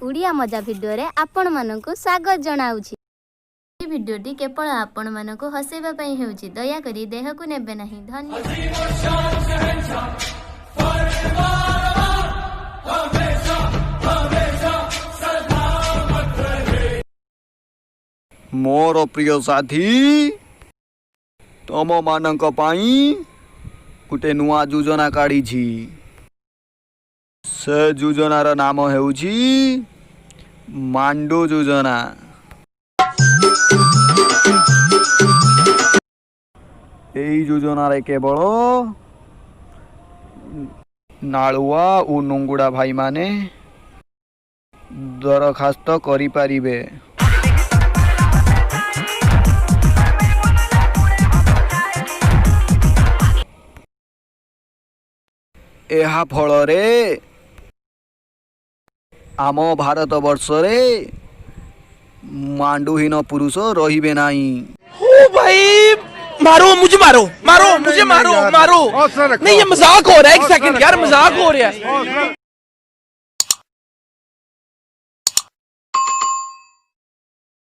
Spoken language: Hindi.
उड़िया मजा भिडियो रे आपण मानकु स्वागत जनाउछि। ए भिडियोटी केवल आपण मानकु हसेबा पई हेउछि, दया करी देह को नेबे नाही। धन्यवाद। मोर प्रिय साथी तम मानक पाई गुटे नुआ योजना काढ़ी छी। से योजनार नाम हेउछि मांडू योजना। एई योजनारे केवल नालुआ और नुंगुड़ा भाई माने दरखास्त करि पारिबे। एहा फलरे आम भारत वर्ष रे मांडूहीन पुरुष रहिबे नाही। ओ भाई मारो मुझे, मारो मुझे, मारो नहीं, ये मजाक हो रहा है। एक सेकंड यार, मजाक हो रहा है।